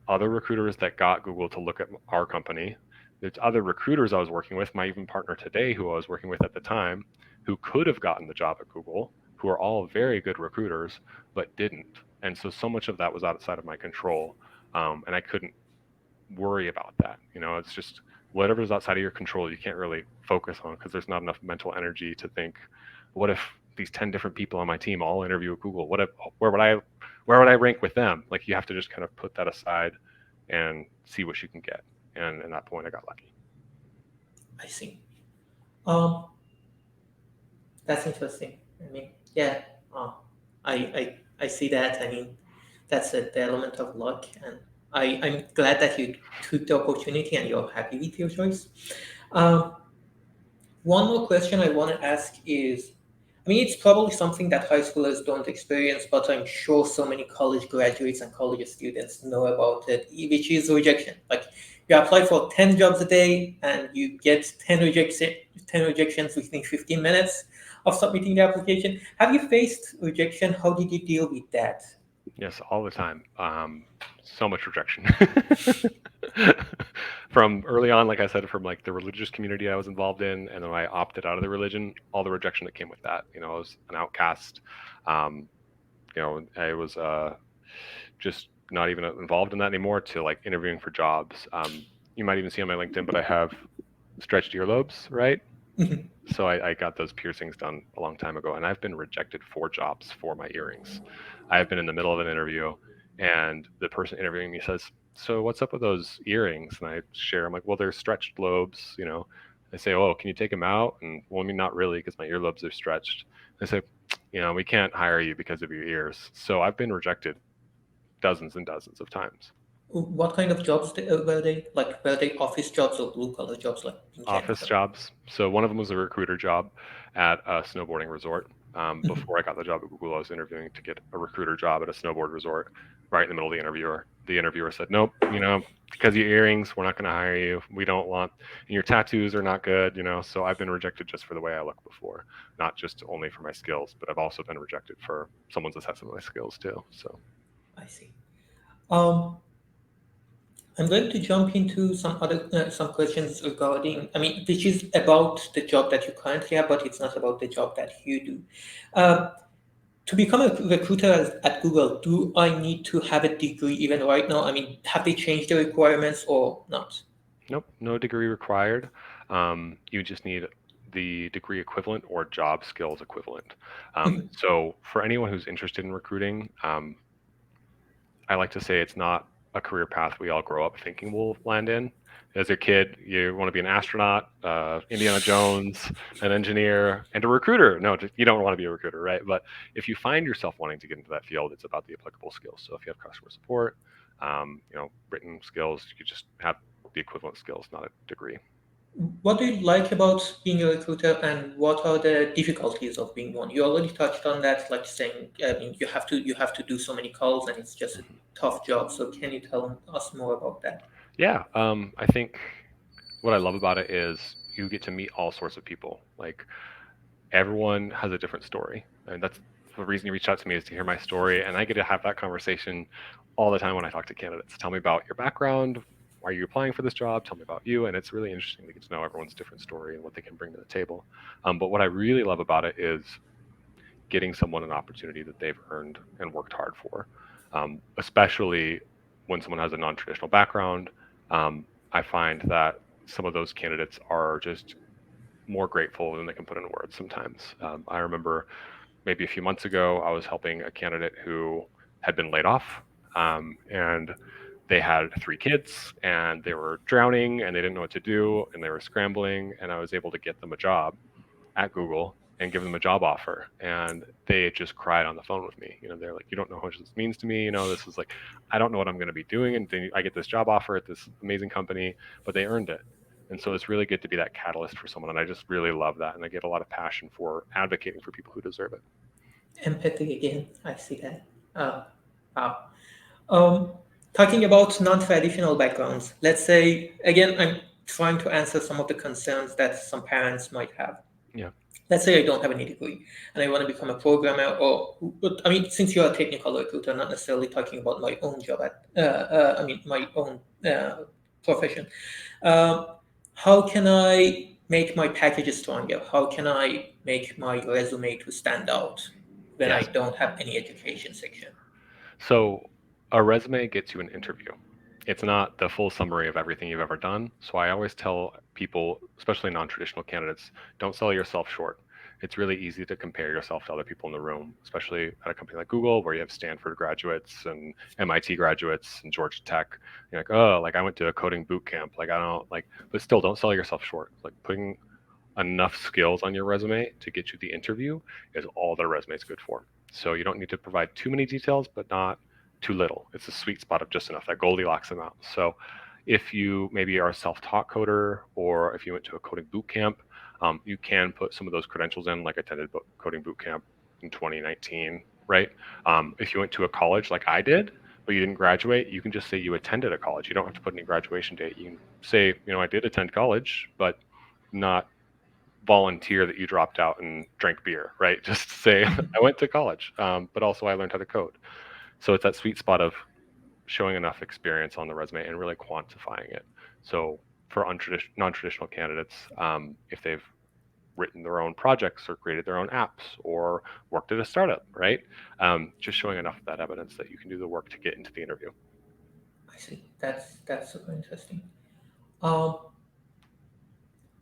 other recruiters that got Google to look at our company. There's other recruiters I was working with, my even partner today, who I was working with at the time, who could have gotten the job at Google, who are all very good recruiters, but didn't. And so much of that was outside of my control, and I couldn't worry about that. It's just whatever's outside of your control, you can't really focus on because there's not enough mental energy to think, what if these 10 different people on my team all interview at Google? What if where would I rank with them? Like you have to just kind of put that aside and see what you can get. And at that point, I got lucky. I see. Um, that's interesting. Yeah, uh, I see that. That's the element of luck, and I'm glad that you took the opportunity and you're happy with your choice. Um, One more question I want to ask is, it's probably something that high schoolers don't experience, but I'm sure so many college graduates and college students know about it, which is rejection. Like you apply for 10 jobs a day and you get 10 rejections within 15 minutes of submitting the application. Have you faced rejection? How did you deal with that? Yes, all the time. So much rejection. From early on, like I said, from like the religious community I was involved in, and then I opted out of the religion, all the rejection that came with that. I was an outcast. Um, I was just not even involved in that anymore to like interviewing for jobs. You might even see on my LinkedIn, but I have stretched earlobes, right? So I got those piercings done a long time ago, and I've been rejected 4 jobs for my earrings. I have been in the middle of an interview, and the person interviewing me says, "So what's up with those earrings?" And I share, I'm like, "Well, they're stretched lobes, I say, oh, can you take him out? And well, I mean, not really, because my earlobes are stretched. I say, we can't hire you because of your ears. So I've been rejected dozens and dozens of times. What kind of jobs were they? Like, were they office jobs or blue collar jobs, like in Office Canada? jobs. So one of them was a recruiter job at a snowboarding resort. Mhm. Before I got the job at Google, I was interviewing to get a recruiter job at a snowboard resort. Right in the middle of the interviewer, said, "Nope, because of your earrings, we're not going to hire you. We don't want, and your tattoos are not good." So I've been rejected just for the way I look before, not just only for my skills, but I've also been rejected for someone's assessment of my skills too. So I see. Um, I'm going to jump into some questions regarding, I mean, which is about the job that you currently have, but it's not about the job that you do. Uh, to become a recruiter at Google, do I need to have a degree even right now? I mean, have they changed the requirements or not? nope, no degree required. You just need the degree equivalent or job skills equivalent. Mhm. So for anyone who's interested in recruiting, I like to say it's not a career path we all grow up thinking we'll land in. As a kid, you want to be an astronaut, Indiana Jones, an engineer, and a recruiter. No, you don't want to be a recruiter, right? But if you find yourself wanting to get into that field, it's about the applicable skills. So if you have customer support, written skills, you just have the equivalent skills, not a degree. What do you like about being a recruiter, and what are the difficulties of being one? You already touched on that, like saying, I mean, you have to do so many calls, and it's just a tough job. So can you tell us more about that? Yeah, I think what I love about it is you get to meet all sorts of people. Like everyone has a different story, and that's the reason you reached out to me is to hear my story, and I get to have that conversation all the time when I talk to candidates. Tell me about your background. Why are you applying for this job? Tell me about you, and it's really interesting to get to know everyone's different story and what they can bring to the table. But what I really love about it is getting someone an opportunity that they've earned and worked hard for, especially when someone has a non-traditional background. I find that some of those candidates are just more grateful than they can put in words sometimes. I remember maybe a few months ago, I was helping a candidate who had been laid off, and they had 3 kids and they were drowning and they didn't know what to do and they were scrambling. And I was able to get them a job at Google and give them a job offer. And they just cried on the phone with me. They're like, "You don't know how much this means to me. This is like, I don't know what I'm going to be doing. And then I get this job offer at this amazing company, but they earned it." And so it's really good to be that catalyst for someone. And I just really love that. And I get a lot of passion for advocating for people who deserve it. Empathy again, I see that. Wow. Um, Talking about non-traditional backgrounds, let's say, again, I'm trying to answer some of the concerns that some parents might have. Yeah. Let's say I don't have any degree and I want to become a programmer, but I mean, since you're a technical recruiter, not necessarily talking about my own job I mean, my own profession. Um, how can I make my package stronger? How can I make my resume to stand out when I Yes. don't have any education section? So a resume gets you an interview. It's not the full summary of everything you've ever done. So I always tell people, especially non-traditional candidates, don't sell yourself short. It's really easy to compare yourself to other people in the room, especially at a company like Google, where you have Stanford graduates and MIT graduates and Georgia Tech. You're like, oh, like I went to a coding boot camp. Like I don't like, but still, don't sell yourself short. Like putting enough skills on your resume to get you the interview is all that a resume is good for. So you don't need to provide too many details, but not too little. It's a sweet spot of just enough, that Goldilocks amount. So if you maybe are a self-taught coder, or if you went to a coding boot camp, you can put some of those credentials in, like attended coding boot camp in 2019, right? If you went to a college like I did, but you didn't graduate, you can just say you attended a college. You don't have to put any graduation date. You can say, I did attend college, but not volunteer that you dropped out and drank beer, right? Just say I went to college, but also I learned how to code. So it's that sweet spot of showing enough experience on the resume and really quantifying it. So for non-traditional candidates, if they've written their own projects or created their own apps or worked at a startup, right? Just showing enough of that evidence that you can do the work to get into the interview. I see. That's super interesting. Um,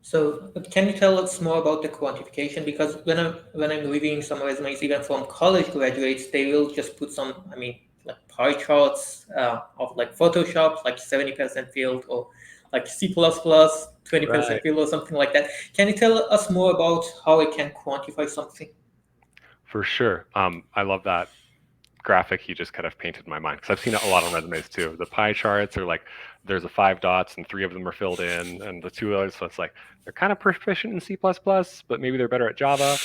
so can you tell us more about the quantification? Because when I'm reviewing some resumes, even from college graduates, they will just put some, I mean, like pie charts of like Photoshop, like 70% field, or like C++, 20% Right. below, something like that. Can you tell us more about how it can quantify something? For sure. I love that graphic you just kind of painted in my mind because I've seen it a lot on resumes too. The pie charts are like there's a 5 dots and 3 of them are filled in, and the 2 others, so it's like they're kind of proficient in C++, but maybe they're better at Java.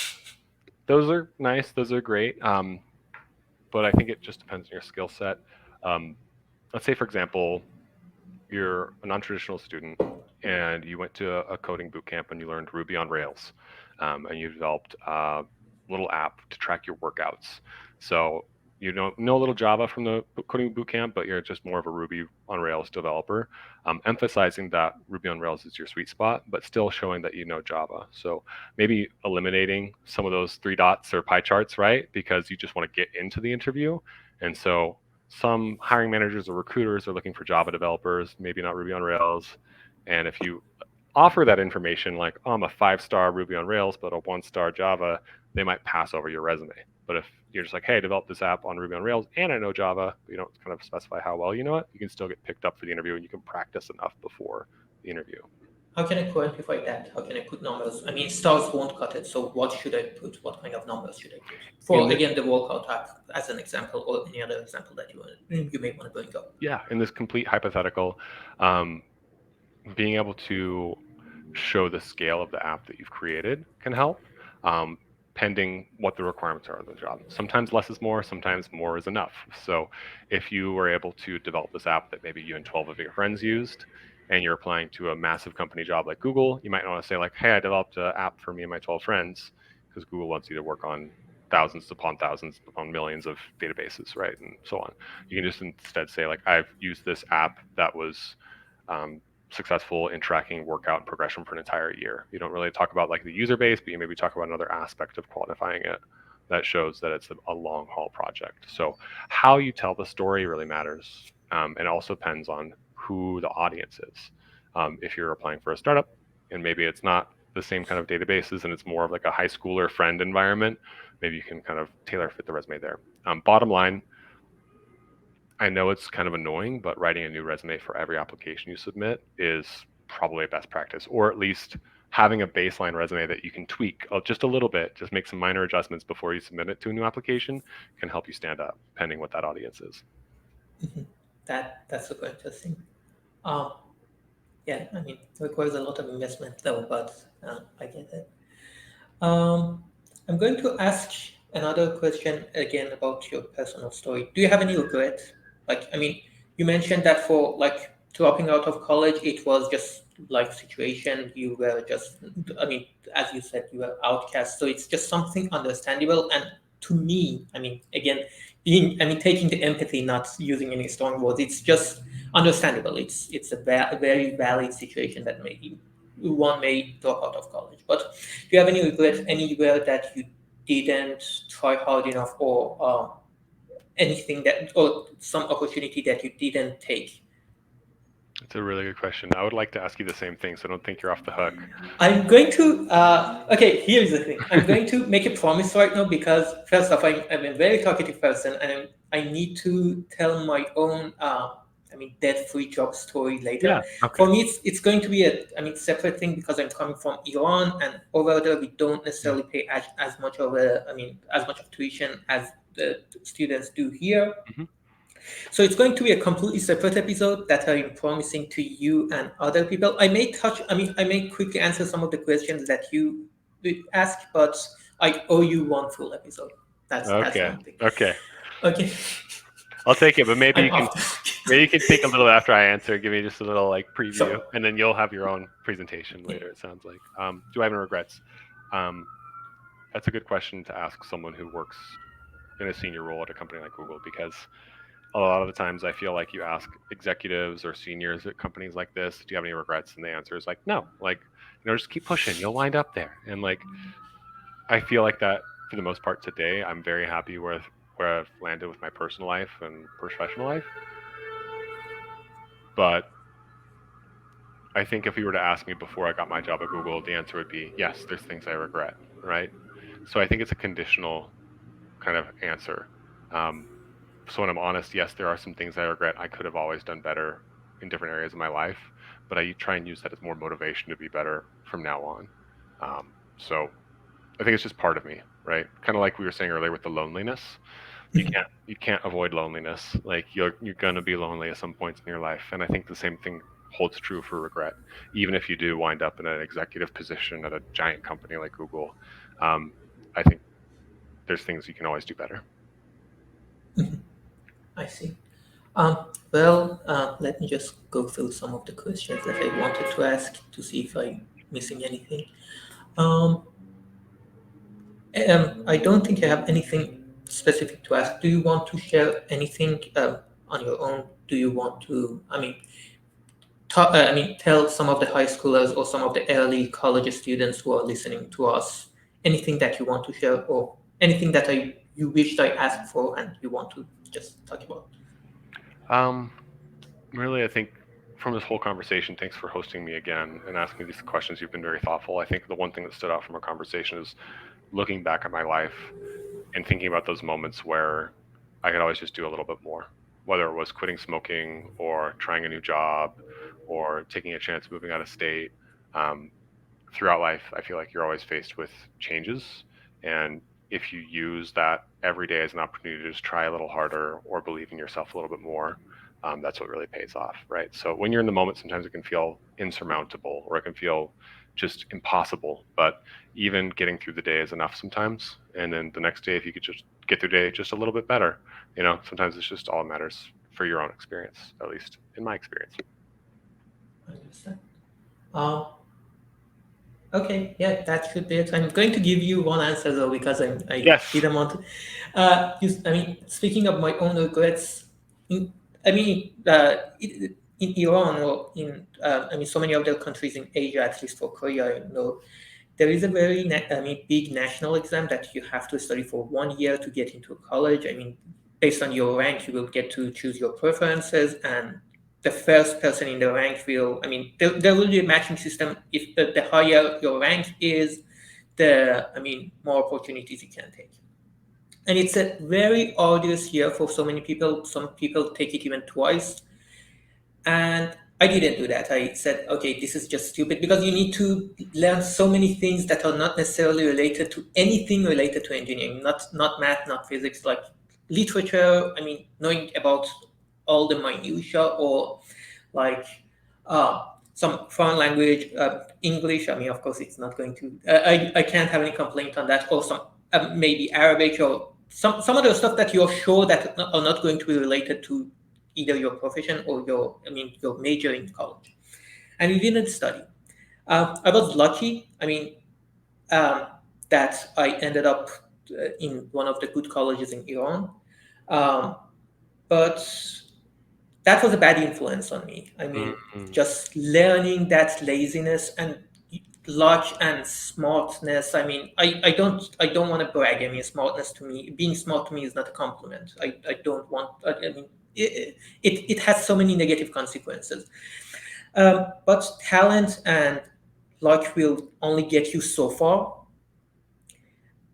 Those are nice. Those are great. But I think it just depends on your skill set. Um, let's say, for example, you're a non-traditional student and you went to a coding boot camp and you learned Ruby on Rails, and you developed a little app to track your workouts. So you know a little Java from the coding boot camp, but you're just more of a Ruby on Rails developer, emphasizing that Ruby on Rails is your sweet spot, but still showing that you know Java. So maybe eliminating some of those 3 dots or pie charts, right? Because you just want to get into the interview. And so some hiring managers or recruiters are looking for Java developers, maybe not Ruby on Rails. And if you offer that information, like, oh, I'm a 5-star Ruby on Rails, but a 1-star Java, they might pass over your resume. But if you're just like, hey, develop this app on Ruby on Rails and I know Java, but you don't kind of specify how well you know it, you can still get picked up for the interview and you can practice enough before the interview. How can I quantify that? How can I put numbers? I mean, stars won't cut it. So what should I put? What kind of numbers should I put? For, again, the workout app as an example, or any other example that you may want to bring up. Yeah, in this complete hypothetical, being able to show the scale of the app that you've created can help, pending what the requirements are of the job. Sometimes less is more, sometimes more is enough. So if you were able to develop this app that maybe you and 12 of your friends used, and you're applying to a massive company job like Google, you might want to say like, hey, I developed an app for me and my 12 friends, because Google wants you to work on thousands upon millions of databases, right? And so on. You can just instead say like, I've used this app that was successful in tracking workout and progression for an entire year. You don't really talk about like the user base, but you maybe talk about another aspect of quantifying it that shows that it's a long haul project. So how you tell the story really matters, and also depends on who the audience is. If you're applying for a startup and maybe it's not the same kind of databases and it's more of like a high schooler friend environment, maybe you can kind of tailor fit the resume there. Bottom line, I know it's kind of annoying, but writing a new resume for every application you submit is probably a best practice, or at least having a baseline resume that you can tweak just a little bit, just make some minor adjustments before you submit it to a new application can help you stand out, depending what that audience is. That's super interesting. Yeah, I mean, it requires a lot of investment though, but I get it. I'm going to ask another question again about your personal story. Do you have any regret? Like, I mean, you mentioned that for like dropping out of college, it was just like situation. You were just, I mean, as you said, you were outcast. So it's just something understandable. And to me, I mean, again, taking the empathy, not using any strong words, it's just understandable. It's a very valid situation that maybe one may drop out of college. But do you have any regret anywhere that you didn't try hard enough, or anything that, or some opportunity that you didn't take? It's a really good question. I would like to ask you the same thing, so I don't think you're off the hook. I'm going to, okay, here's the thing. I'm going to make a promise right now because, first off, I'm a very talkative person and I need to tell my own, debt-free job story later. Yeah. Okay. For me, it's going to be a separate thing because I'm coming from Iran, and over there we don't necessarily pay as much of tuition as the students do here. Mhm. So it's going to be a completely separate episode that I'm promising to you and other people. I may quickly answer some of the questions that you ask, but I owe you one full episode. That's Okay. one thing. Okay. Okay. I'll take it, but maybe I'm you can off. maybe you can take a little after I answer. Give me just a little like preview, Sure. and then you'll have your own presentation later. It sounds like. Do I have any regrets? That's a good question to ask someone who works in a senior role at a company like Google, because a lot of the times I feel like you ask executives or seniors at companies like this, do you have any regrets? And the answer is like, no. Like, just keep pushing. You'll wind up there. And like, I feel like that for the most part today, I'm very happy with where I've landed with my personal life and professional life. But I think if you were to ask me before I got my job at Google, the answer would be yes, there's things I regret, right? So I think it's a conditional kind of answer. So when I'm honest, yes, there are some things I regret. I could have always done better in different areas of my life, but I try and use that as more motivation to be better from now on. So I think it's just part of me, right? Kind of like we were saying earlier with the loneliness. You can't avoid loneliness. Like you're gonna be lonely at some points in your life, and I think the same thing holds true for regret. Even if you do wind up in an executive position at a giant company like Google, I think there's things you can always do better. I see. Well, let me just go through some of the questions that I wanted to ask to see if I'm missing anything. Um, I don't think you have anything specific to ask. Do you want to share anything on your own? Do you want to, tell some of the high schoolers or some of the early college students who are listening to us anything that you want to share or anything that you wished I asked for and you want to just talk about? Um, Really, I think from this whole conversation, thanks for hosting me again and asking me these questions. You've been very thoughtful. I think the one thing that stood out from our conversation is looking back at my life and thinking about those moments where I could always just do a little bit more, whether it was quitting smoking or trying a new job or taking a chance moving out of state. Um, Throughout life, I feel like you're always faced with changes. And if you use that every day as an opportunity to just try a little harder or believe in yourself a little bit more, that's what really pays off, right? So when you're in the moment, sometimes it can feel insurmountable or it can feel just impossible. But even getting through the day is enough sometimes. And then the next day, if you could just get through the day just a little bit better, sometimes it's just all that matters for your own experience, at least in my experience. I understand. Um, okay, yeah, that should be it. I'm going to give you one answer though because I Yes. didn't want to. Speaking of my own regrets, in, in Iran or so many other countries in Asia, at least for Korea, there is a very big national exam that you have to study for 1 year to get into college. Based on your rank, you will get to choose your preferences, and the first person in the rank will. There will be a matching system. If the higher your rank is, the more opportunities you can take. And it's a very arduous year for so many people. Some people take it even twice. And I didn't do that. I said, okay, this is just stupid because you need to learn so many things that are not necessarily related to anything related to engineering, not math, not physics, like literature. Knowing about all the minutia or like some foreign language, English. Of course, it's not going to. I can't have any complaint on that. Or some maybe Arabic or some other stuff that you're sure that are not going to be related to either your profession or your major in college, and we didn't study. I was lucky. Um, that I ended up in one of the good colleges in Iran, um, but that was a bad influence on me. Mhm. Just learning that laziness and luck and smartness. I don't want to brag. Smartness to me, being smart to me is not a compliment. I don't want. It has so many negative consequences. But talent and luck will only get you so far,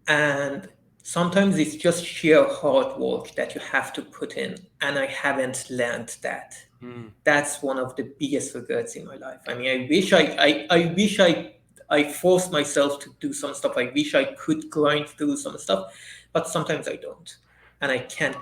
and sometimes it's just sheer hard work that you have to put in, and I haven't learned that. Mm. That's one of the biggest regrets in my life. I forced myself to do some stuff. I wish I could grind through some stuff, but sometimes I don't, and I can't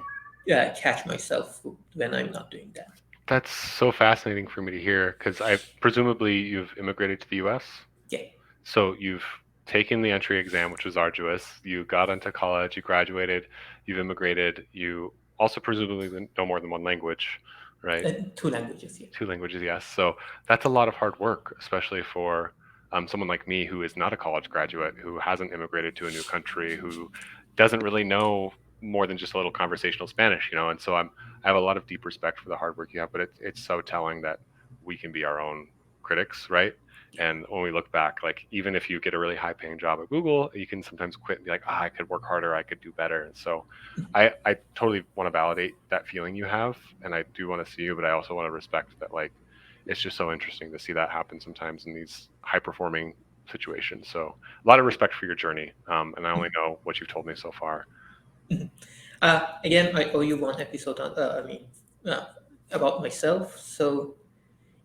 catch myself when I'm not doing that. That's so fascinating for me to hear because I presumably you've immigrated to the U.S. Yeah. So you've taken the entry exam, which was arduous. You got into college, you graduated, you've immigrated. You also presumably know more than one language, right? 2 languages. Yeah. Two languages, yes. So that's a lot of hard work, especially for someone like me who is not a college graduate, who hasn't immigrated to a new country, who doesn't really know more than just a little conversational Spanish, And so I have a lot of deep respect for the hard work you have, but it's so telling that we can be our own critics, right? And when we look back, like even if you get a really high paying job at Google, you can sometimes quit and be like, I could work harder, I could do better. And so I totally want to validate that feeling you have, and I do want to see you, but I also want to respect that. Like, it's just so interesting to see that happen sometimes in these high performing situations. So a lot of respect for your journey, and I only know what you've told me so far. Again, I owe you one episode on, uh, about myself. So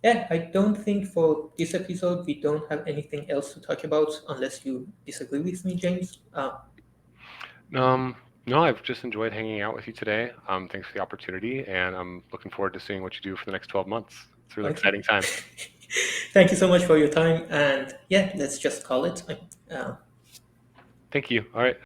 yeah, I don't think for this episode we don't have anything else to talk about unless you disagree with me, James. No, I've just enjoyed hanging out with you today. Thanks for the opportunity, and I'm looking forward to seeing what you do for the next 12 months. It's a really Okay. exciting time. Thank you so much for your time, and yeah, let's just call it. Thank you. All right.